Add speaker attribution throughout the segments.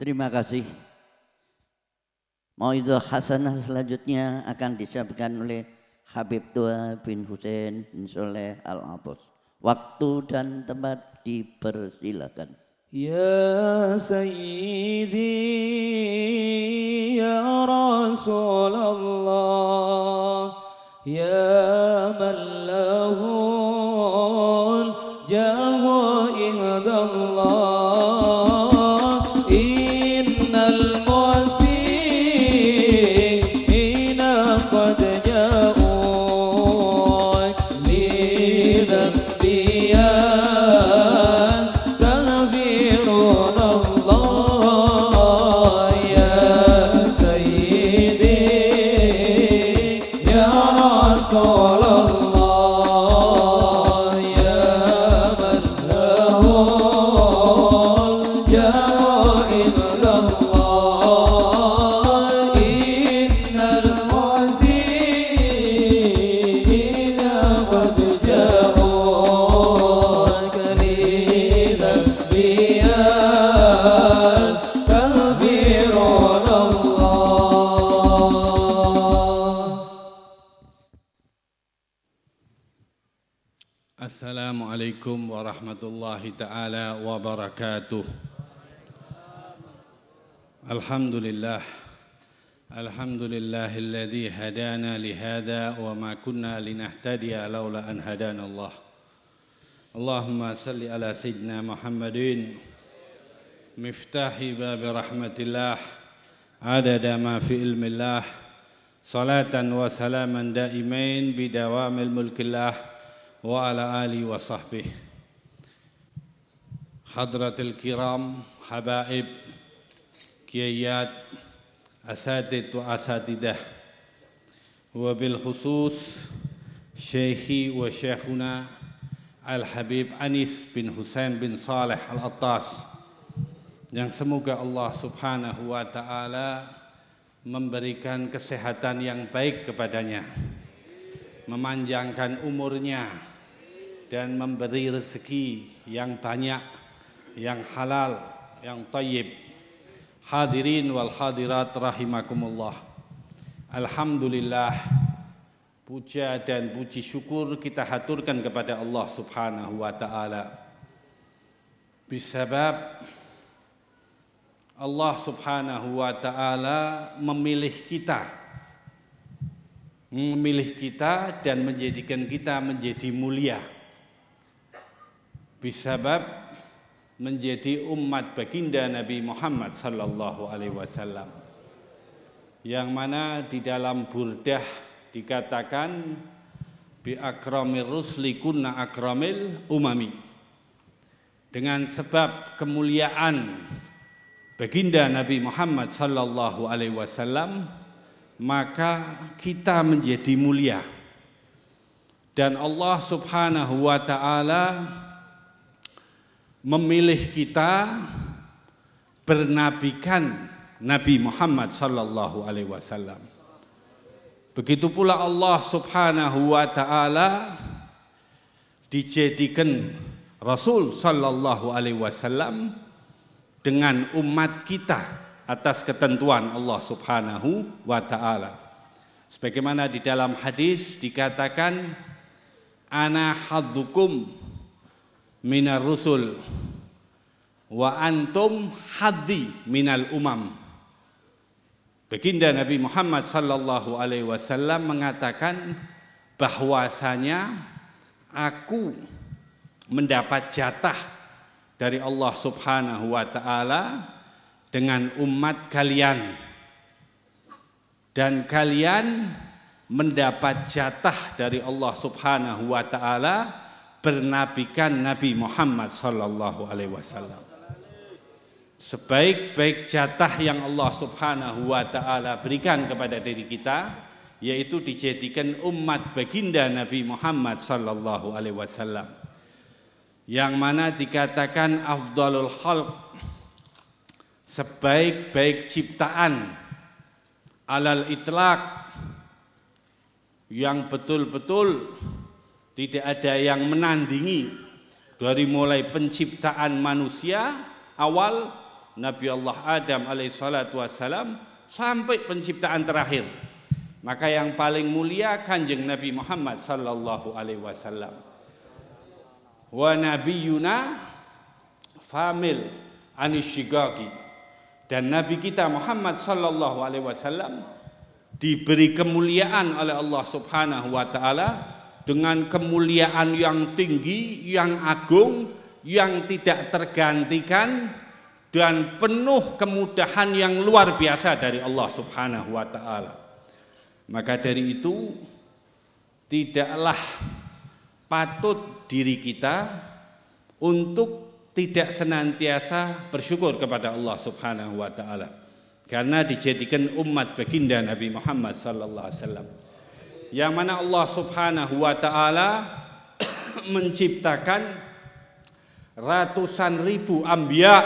Speaker 1: Terima kasih. Mauidhah hasanah selanjutnya akan disampaikan oleh Habib Tua bin Husain bin Soleh Al-Atos. Waktu dan tempat dipersilakan.
Speaker 2: Ya Sayyidi ya Rasulullah ya man lahul jahu indallah innal musina qad ja'u li dhanbiyas kafirun Allah ya Sayyidi ya Rasulullah ya man lahul jahu indallah innal musina qad ja'u kalidha biyas kafirun Allah.
Speaker 3: Assalamualaikum warahmatullahi ta'ala wabarakatuh. Alhamdulillah. Alhamdulillahilladzi hadana lihada wa ma kunna linahtadiya laula an hadana Allah. Allahumma salli ala sayyidina Muhammadin miftahi babi rahmatillah adada ma fi ilmillah salatan wa salaman daimain bidawamil mulkillah wa ala alihi wa sahbihi. Hadratil kiram, habaib, kiayat, asatid wa asatidah, wa bil khusus syekhi wa syekhuna Al-Habib Anis bin Husain bin Saleh Al-Attas, yang semoga Allah subhanahu wa ta'ala memberikan kesehatan yang baik kepadanya, memanjangkan umurnya, dan memberi rezeki yang banyak, yang halal, yang thayyib. Hadirin wal hadirat rahimakumullah. Alhamdulillah, puja dan puji syukur kita haturkan kepada Allah subhanahu wa ta'ala. Bisabab Allah subhanahu wa ta'ala memilih kita dan menjadikan kita menjadi mulia. Bisabab menjadi umat baginda Nabi Muhammad sallallahu alaihi wasallam, yang mana di dalam burdah dikatakan bi akramir rusli kunna akramil umami. Dengan sebab kemuliaan baginda Nabi Muhammad sallallahu alaihi wasallam, maka kita menjadi mulia. Dan Allah subhanahu wa ta'ala memilih kita bernabikan Nabi Muhammad sallallahu alaihi wasallam. Begitu pula Allah subhanahu wa ta'ala dijadikan Rasul sallallahu alaihi wasallam dengan umat kita atas ketentuan Allah subhanahu wa ta'ala. Sebagaimana di dalam hadis dikatakan, ana haddukum minar rusul wa antum haddi minal umam. Baginda Nabi Muhammad sallallahu alaihi wasallam mengatakan bahwasanya aku mendapat jatah dari Allah subhanahu wa ta'ala dengan umat kalian, dan kalian mendapat jatah dari Allah subhanahu wa ta'ala bernabikan Nabi Muhammad sallallahu alaihi wasallam. Sebaik-baik jatah yang Allah subhanahu wa ta'ala berikan kepada diri kita, yaitu dijadikan umat baginda Nabi Muhammad sallallahu alaihi wasallam, yang mana dikatakan afdalul khalq, sebaik-baik ciptaan alal itlaq, yang betul-betul tidak ada yang menandingi dari mulai penciptaan manusia awal Nabi Allah Adam alaihissalatu wassalam sampai penciptaan terakhir. Maka yang paling mulia Kanjeng Nabi Muhammad sallallahu alaihi wasallam. Wa nabiyuna famil anisyigaki, dan Nabi kita Muhammad sallallahu alaihi wasallam diberi kemuliaan oleh Allah Subhanahu wa taala dengan kemuliaan yang tinggi, yang agung, yang tidak tergantikan dan penuh kemudahan yang luar biasa dari Allah Subhanahu wa taala. Maka dari itu tidaklah patut diri kita untuk tidak senantiasa bersyukur kepada Allah Subhanahu wa taala, karena dijadikan umat baginda Nabi Muhammad sallallahu alaihi wasallam, yang mana Allah Subhanahu wa taala menciptakan ratusan ribu anbiya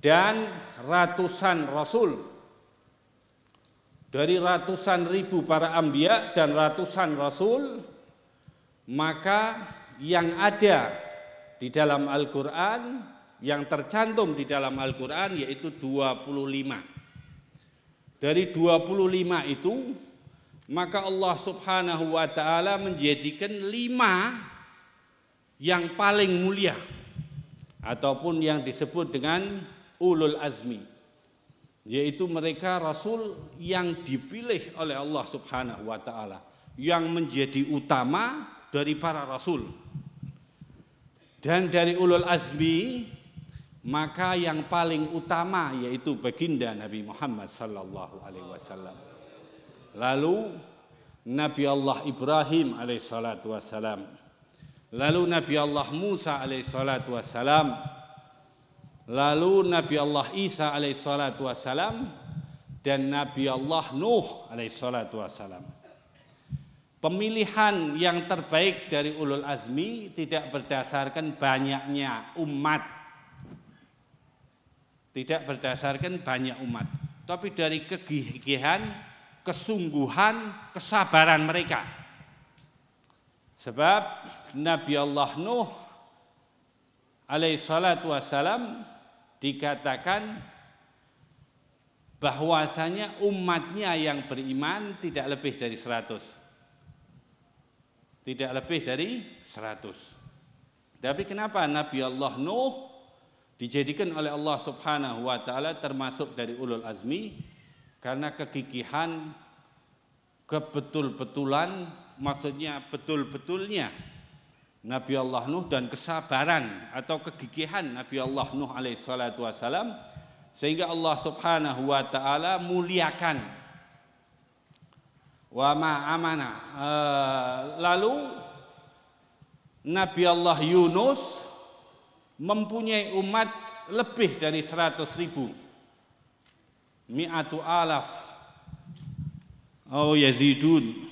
Speaker 3: dan ratusan rasul. Dari ratusan ribu para anbiya dan ratusan rasul, maka yang ada di dalam Al-Quran, yang tercantum di dalam Al-Quran yaitu 25. Dari 25 itu, maka Allah Subhanahu wa taala menjadikan 5 yang paling mulia, ataupun yang disebut dengan ulul azmi, yaitu mereka rasul yang dipilih oleh Allah Subhanahu wa taala, yang menjadi utama dari para rasul. Dan dari ulul azmi, maka yang paling utama yaitu baginda Nabi Muhammad sallallahu alaihi wasallam. Lalu Nabi Allah Ibrahim alaihissalatu wassalam, lalu Nabi Allah Musa alaihissalatu wassalam, lalu Nabi Allah Isa alaihissalatu wassalam, dan Nabi Allah Nuh alaihissalatu wassalam. Pemilihan yang terbaik dari ulul azmi tidak berdasarkan banyaknya umat, tidak berdasarkan banyak umat, tapi dari kegigihan, kesungguhan, kesabaran mereka. Sebab Nabi Allah Nuh alaihissalatu wassalam dikatakan bahwasanya umatnya yang beriman tidak lebih dari 100. Tidak lebih dari 100. Tapi kenapa Nabi Allah Nuh dijadikan oleh Allah Subhanahu wa taala termasuk dari ulul azmi? Karena kegigihan, kebetul-betulan, maksudnya betul-betulnya Nabi Allah Nuh, dan kesabaran atau kegigihan Nabi Allah Nuh alaihissalatu wassalam, sehingga Allah Subhanahu wa taala muliakan. Wa ma amana. Lalu Nabi Allah Yunus mempunyai umat lebih dari 100.000, mi'atu alaf au yazidun,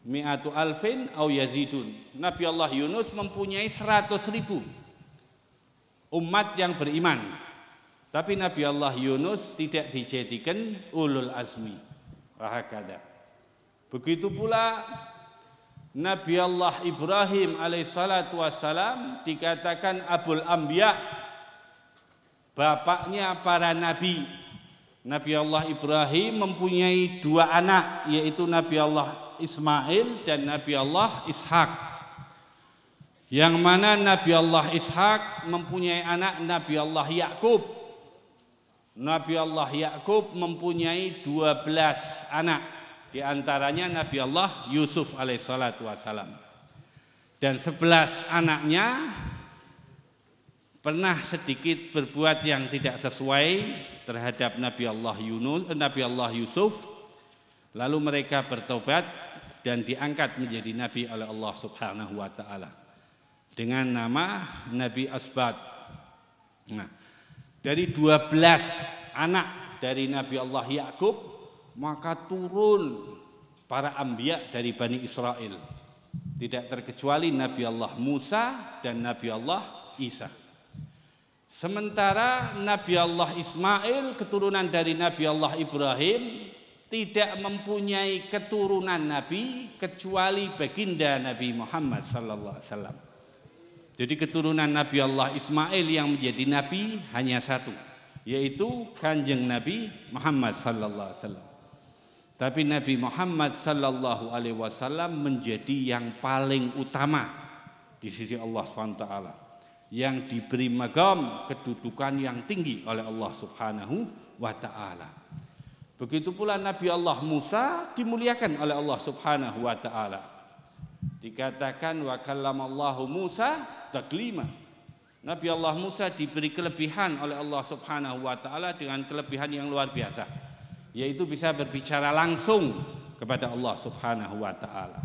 Speaker 3: mi'atu alfin au yazidun. Nabi Allah Yunus mempunyai 100.000 umat yang beriman, tapi Nabi Allah Yunus tidak dijadikan ulul azmi. Rahakada. Begitu pula Nabi Allah Ibrahim alaihissalatu wassalam dikatakan Abul Anbiya, bapaknya para nabi. Nabi Allah Ibrahim mempunyai 2 anak, yaitu Nabi Allah Ismail dan Nabi Allah Ishak. Yang mana Nabi Allah Ishak mempunyai anak Nabi Allah Yakub. Nabi Allah Yakub mempunyai 12 anak, di antaranya Nabi Allah Yusuf alaihissalatu wassalam. Dan 11 anaknya pernah sedikit berbuat yang tidak sesuai terhadap Nabi Allah Yusuf. Lalu mereka bertobat dan diangkat menjadi nabi oleh Allah Subhanahu wa taala dengan nama Nabi Asbat. Nah, dari 12 anak dari Nabi Allah Yakub, maka turun para anbiya dari Bani Israel, tidak terkecuali Nabi Allah Musa dan Nabi Allah Isa. Sementara Nabi Allah Ismail, keturunan dari Nabi Allah Ibrahim, tidak mempunyai keturunan Nabi kecuali baginda Nabi Muhammad sallallahu alaihi wasallam. Jadi keturunan Nabi Allah Ismail yang menjadi nabi hanya satu, yaitu Kanjeng Nabi Muhammad sallallahu alaihi wasallam. Tapi Nabi Muhammad sallallahu alaihi wasallam menjadi yang paling utama di sisi Allah Subhanahu wa taala, yang diberi magam kedudukan yang tinggi oleh Allah Subhanahu wa taala. Begitu pula Nabi Allah Musa dimuliakan oleh Allah Subhanahu wa taala. Dikatakan wa kallamallahu Musa taklima. Nabi Allah Musa diberi kelebihan oleh Allah Subhanahu wa taala dengan kelebihan yang luar biasa, yaitu bisa berbicara langsung kepada Allah Subhanahu wa taala.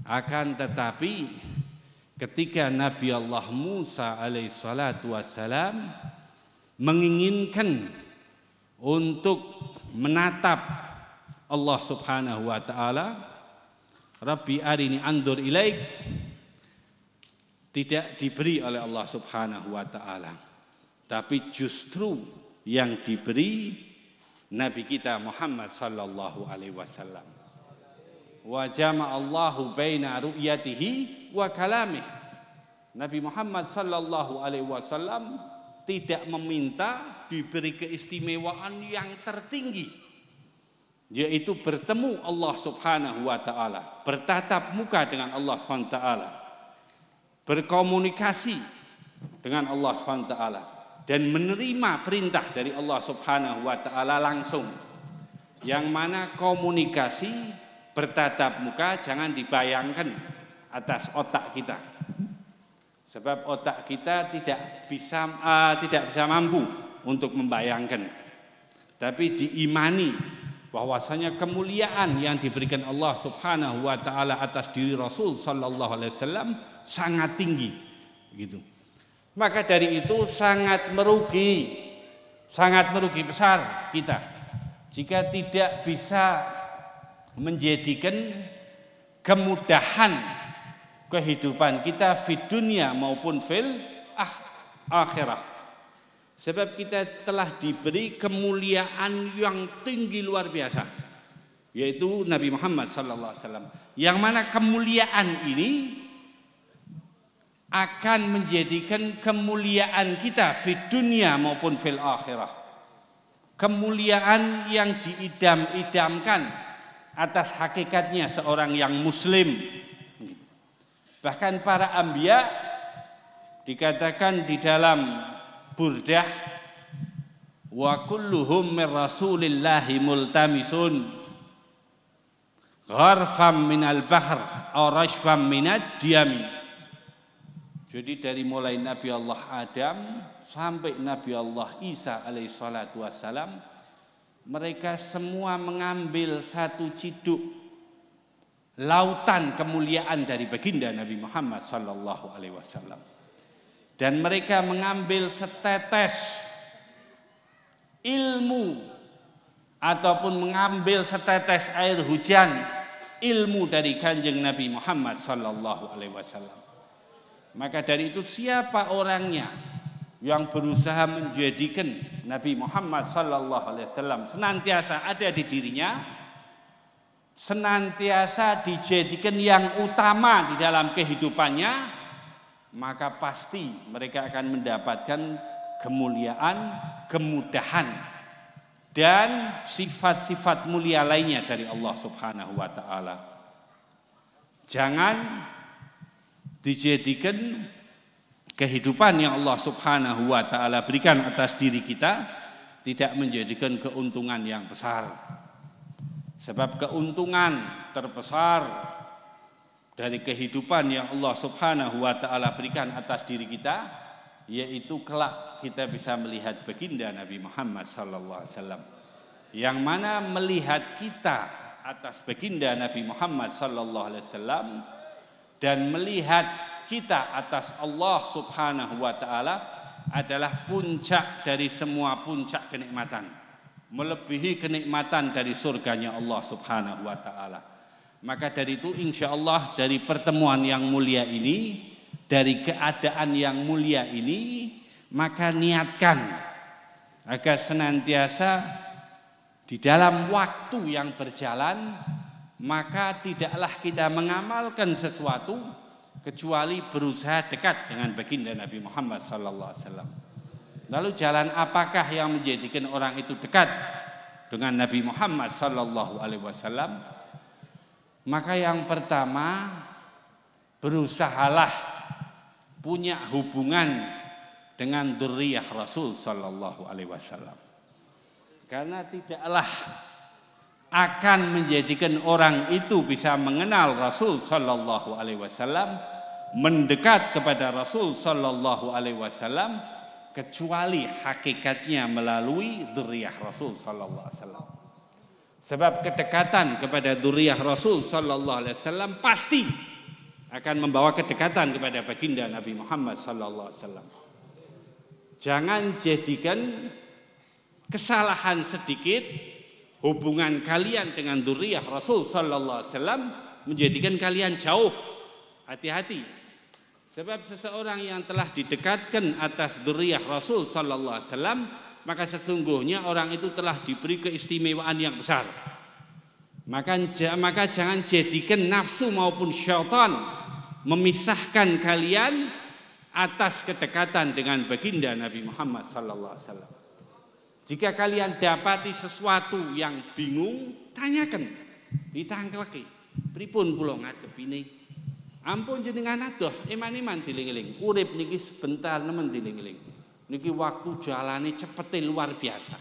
Speaker 3: Akan tetapi ketika Nabi Allah Musa alaihissalatu wassalam menginginkan untuk menatap Allah Subhanahu wa taala, Rabbi arini andur ilaik, tidak diberi oleh Allah Subhanahu wa taala, tapi justru yang diberi Nabi kita Muhammad sallallahu alaihi wasallam. Wa jama'allahu baina ru'yatihi wa kalamih. Nabi Muhammad sallallahu alaihi wasallam tidak meminta diberi keistimewaan yang tertinggi, yaitu bertemu Allah Subhanahu wa taala, bertatap muka dengan Allah Subhanahu wa taala, berkomunikasi dengan Allah Subhanahu wa taala, dan menerima perintah dari Allah Subhanahu wa taala langsung. Yang mana komunikasi bertatap muka jangan dibayangkan atas otak kita. Sebab otak kita tidak bisa mampu untuk membayangkan. Tapi diimani bahwasanya kemuliaan yang diberikan Allah Subhanahu wa taala atas diri Rasul sallallahu alaihi wasallam sangat tinggi, gitu. Maka dari itu sangat merugi besar kita jika tidak bisa menjadikan kemudahan kehidupan kita di dunia maupun fil akhirah. Sebab kita telah diberi kemuliaan yang tinggi luar biasa, yaitu Nabi Muhammad sallallahu alaihi wasallam. Yang mana kemuliaan ini akan menjadikan kemuliaan kita di dunia maupun fil akhirah. Kemuliaan yang diidam-idamkan atas hakikatnya seorang yang muslim. Bahkan para anbiya dikatakan di dalam Burdah, wa kulluhum min rasulillahi multamisun gharfam minal bahr aw rashfam minad diyami. Jadi dari mulai Nabi Allah Adam sampai Nabi Allah Isa alaihissalatu wassalam, mereka semua mengambil satu ciduk lautan kemuliaan dari baginda Nabi Muhammad sallallahu alaihi wasallam. Dan mereka mengambil setetes ilmu ataupun mengambil setetes air hujan ilmu dari Kanjeng Nabi Muhammad sallallahu alaihi wasallam. Maka dari itu siapa orangnya yang berusaha menjadikan Nabi Muhammad sallallahu alaihi wasallam senantiasa ada di dirinya, senantiasa dijadikan yang utama di dalam kehidupannya, maka pasti mereka akan mendapatkan kemuliaan, kemudahan, dan sifat-sifat mulia lainnya dari Allah Subhanahu wa taala. Jangan dijadikan kehidupan yang Allah Subhanahu wa taala berikan atas diri kita tidak menjadikan keuntungan yang besar. Sebab keuntungan terbesar dari kehidupan yang Allah Subhanahu wa taala berikan atas diri kita, yaitu kelak kita bisa melihat baginda Nabi Muhammad sallallahu alaihi wasallam. Yang mana melihat kita atas baginda Nabi Muhammad sallallahu alaihi wasallam dan melihat kita atas Allah Subhanahu wa taala adalah puncak dari semua puncak kenikmatan, melebihi kenikmatan dari surganya Allah Subhanahu wa taala. Maka dari itu insya Allah dari pertemuan yang mulia ini, dari keadaan yang mulia ini, maka niatkan agar senantiasa di dalam waktu yang berjalan, maka tidaklah kita mengamalkan sesuatu kecuali berusaha dekat dengan baginda Nabi Muhammad sallallahu alaihi wasallam. Lalu jalan apakah yang menjadikan orang itu dekat dengan Nabi Muhammad sallallahu alaihi wasallam? Maka yang pertama, berusahalah punya hubungan dengan dzurriyyah Rasul sallallahu alaihi wasallam. Karena tidaklah akan menjadikan orang itu bisa mengenal Rasul sallallahu alaihi wasallam, mendekat kepada Rasul sallallahu alaihi wasallam, kecuali hakikatnya melalui dzurriyyah Rasul sallallahu alaihi wasallam. Sebab kedekatan kepada dzurriyyah Rasul sallallahu alaihi wasallam pasti akan membawa kedekatan kepada baginda Nabi Muhammad sallallahu alaihi wasallam. Jangan jadikan kesalahan sedikit hubungan kalian dengan dzurriyyah Rasul sallallahu alaihi wasallam menjadikan kalian jauh. Hati-hati. Sebab seseorang yang telah didekatkan atas dzurriyyah Rasul sallallahu alaihi wasallam, maka sesungguhnya orang itu telah diberi keistimewaan yang besar. Maka jangan jadikan nafsu maupun syaitan memisahkan kalian atas kedekatan dengan baginda Nabi Muhammad sallallahu alaihi wasallam. Jika kalian dapati sesuatu yang bingung, tanyakan, ditangkleki. Pripun kula ngadepine? Ampun jenengan adoh, eman-eman diling-eling. Urip niki sebentar nemen diling-eling. Niki waktu jalane cepete luar biasa.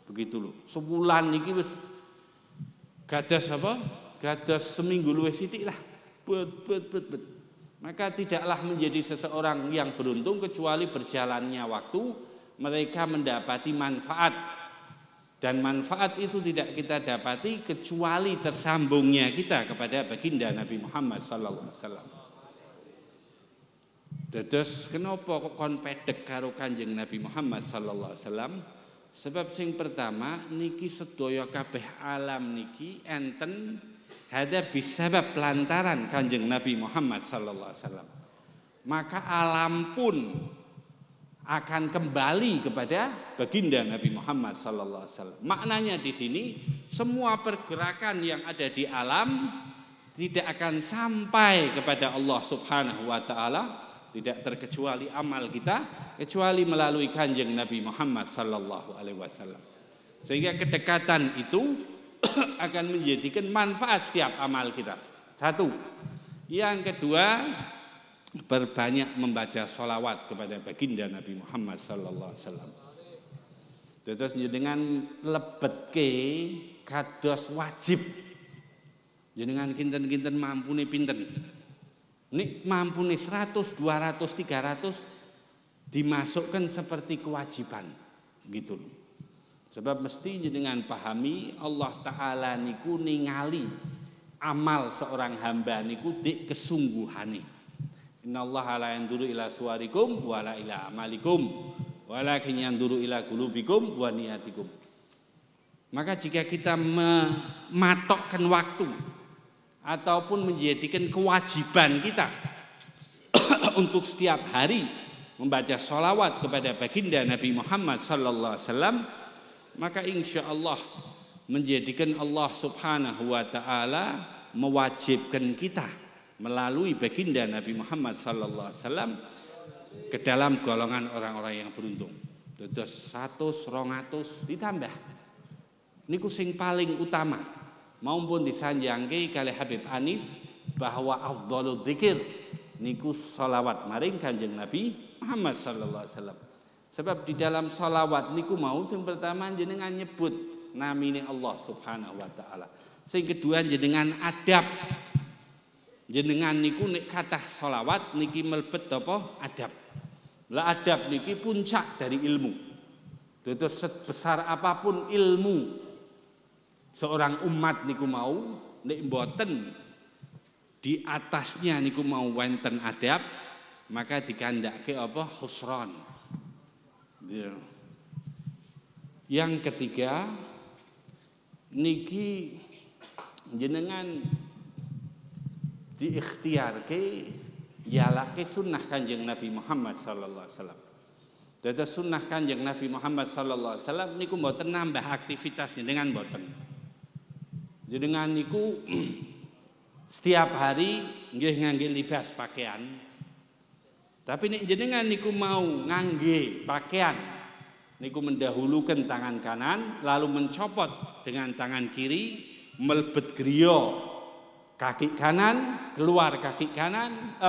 Speaker 3: Begitu lho. Sebulan niki wis gadas apa? Gadas seminggu luwih sithik lah. Bet. Maka tidaklah menjadi seseorang yang beruntung kecuali berjalannya waktu mereka mendapati manfaat. Dan manfaat itu tidak kita dapati kecuali tersambungnya kita kepada baginda Nabi Muhammad sallallahu alaihi wasallam. Dados kenapa kok kon pedhek karo Kanjeng Nabi Muhammad sallallahu alaihi wasallam? Sebab sing pertama niki sedaya kabeh alam niki enten hada bisabab lantaran Kanjeng Nabi Muhammad sallallahu alaihi wasallam. Maka alam pun akan kembali kepada baginda Nabi Muhammad sallallahu alaihi wasallam. Maknanya di sini semua pergerakan yang ada di alam tidak akan sampai kepada Allah Subhanahu wa taala, tidak terkecuali amal kita kecuali melalui Kanjeng Nabi Muhammad sallallahu alaihi wasallam. Sehingga kedekatan itu akan menjadikan manfaat setiap amal kita. Satu. Yang kedua, berbanyak membaca sholawat kepada baginda Nabi Muhammad sallallahu alaihi wasallam. Terus jenengan lebetke kados wajib. Jenengan kinten-kinten mampune pinten. Nek mampune 100, 200, 300 dimasukkan seperti kewajiban gitu loh. Sebab mesti jenengan pahami Allah taala niku ningali amal seorang hamba niku dik kesungguhane. Innallaha la yanduru ila suwarikum wala ila amalikum walakin yanduru ila qulubikum wa niyatikum. Maka jika kita mematokkan waktu ataupun menjadikan kewajiban kita untuk setiap hari membaca sholawat kepada baginda Nabi Muhammad sallallahu alaihi wasallam, maka insya Allah menjadikan Allah Subhanahu wa taala mewajibkan kita melalui baginda Nabi Muhammad sallallahu alaihi wasallam ke dalam golongan orang-orang yang beruntung. Terus 100, 200 ditambah. Niku sing paling utama. Maupun disanjangke kali Habib Anis bahwa afdhalul dzikir niku sholawat maring Kanjeng Nabi Muhammad sallallahu alaihi wasallam. Sebab di dalam sholawat niku mau sing pertama jenengan nyebut namine Allah Subhanahu wa taala. Sing kedua jenengan adab. Jenengan niku nek kathah sholawat niki melebet apa? Adab. Lah adab niki puncak dari ilmu. Terus sebesar apapun ilmu seorang umat niku mau nek mboten di atasnya niku mau wonten adab, maka dikandake apa? Khusran. Yang ketiga niki jenengan diikhtiarke yalake sunnah Kanjeng Nabi Muhammad sallallahu alaihi wasallam. Dados sunnah Kanjeng Nabi Muhammad sallallahu alaihi wasallam niku mboten nambah aktivitas jenengan mboten. Jenengan niku setiap hari nggih ngangge libas pakaian. Tapi nek jenengan niku mau ngangge pakaian niku mendahulukan tangan kanan lalu mencopot dengan tangan kiri, melebet griya kaki kanan, keluar kaki kanan,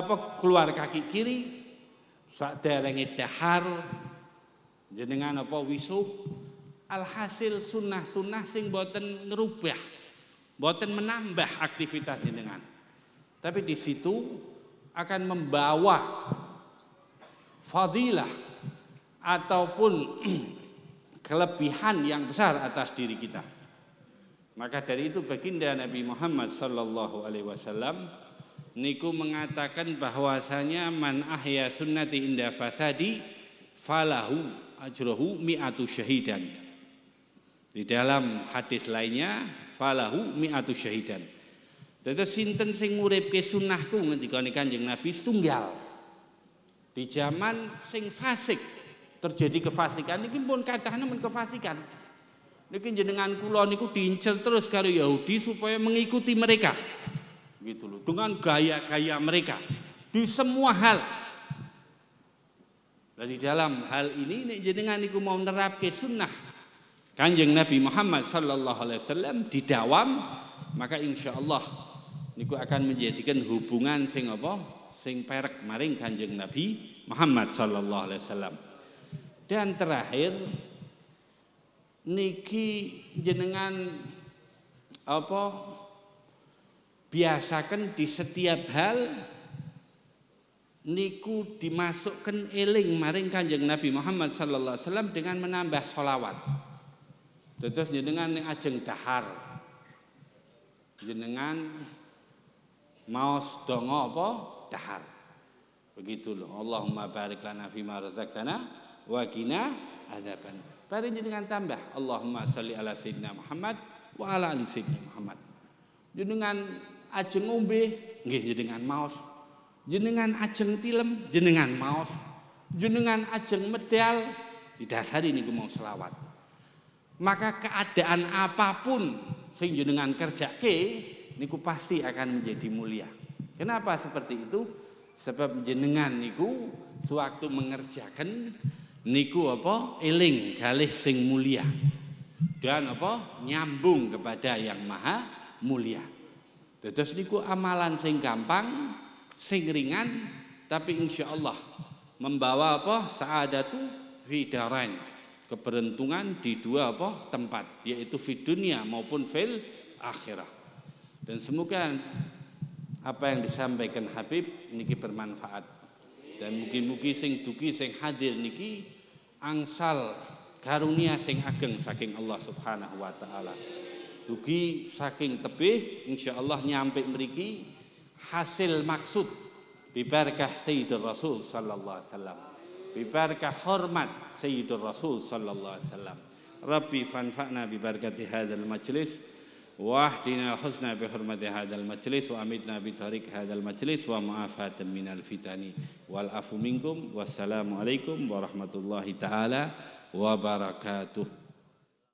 Speaker 3: keluar kaki kiri, saderenge dahar jenengan wisuh, alhasil sunnah-sunnah sing boten ngerubah, boten menambah aktivitas jenengan. Tapi di situ akan membawa fadilah ataupun kelebihan yang besar atas diri kita. Maka dari itu baginda Nabi Muhammad sallallahu alaihi wasallam niku mengatakan bahwasanya man ahya sunnati inda fasadi falahu ajruhu mi'atu syahidan. Di dalam hadis lainnya falahu mi'atu syahidan. Dados sinten sing nguripke sunnahku ngendikane Kanjeng Nabi setunggal. Di zaman sing fasik terjadi kefasikan niki pun kathah nemen kefasikan. Niki jenengan kula niku diincel terus karo Yahudi supaya mengikuti mereka. Gitu loh, dengan gaya-gaya mereka di semua hal. Nah, di dalam hal ini nek jenengan niku mau nerapke sunnah Kanjeng Nabi Muhammad sallallahu alaihi wasallam didawam, maka insyaallah niku akan menjadikan hubungan sing sing perek maring Kanjeng Nabi Muhammad sallallahu alaihi wasallam. Dan terakhir niki jenengan biasakan di setiap hal niku dimasukkan eling maring Kanjeng Nabi Muhammad sallallahu alaihi wasallam dengan menambah sholawat. Terus jenengan ning ajeng dahar jenengan maos donga dahar. Begitu loh. Allahumma barik lana fima razaqtana wa qina adzaban. Bari jenengan tambah Allahumma shalli ala sayyidina Muhammad wa ala ali sayyidina Muhammad. Jenengan ajeng ngombe nggih jenengan maos. Jenengan ajeng tilem jenengan maos. Jenengan ajeng medal didasari niku mau selawat. Maka keadaan apapun sing jenengan kerjake niku pasti akan menjadi mulia. Kenapa seperti itu? Sebab jenengan niku sewaktu mengerjakan niku eling kalih sing mulia dan nyambung kepada yang maha mulia. Terus niku amalan sing gampang, sing ringan, tapi insyaallah membawa sa'adatu fi darain, keberuntungan di dua tempat, yaitu fi dunia maupun fil akhirah. Dan semoga apa yang disampaikan Habib niki bermanfaat. Dan mugi-mugi sing dugi sing hadir niki angsal karunia sing ageng saking Allah Subhanahu wa taala. Dugi saking tebih insyaallah nyampe mriki hasil maksud bibarakah Sayyidur Rasul sallallahu alaihi wasallam. Bibarakah hormat Sayyidur Rasul sallallahu alaihi wasallam. Rabbi fanfa'na bibarakati hadzal majlis واهدنا الحسنى بحرمة هذا المجلس وأمتنا بطريق هذا المجلس ومعافاة من الفتن والعفو منكم والسلام عليكم ورحمة الله تعالى وبركاته.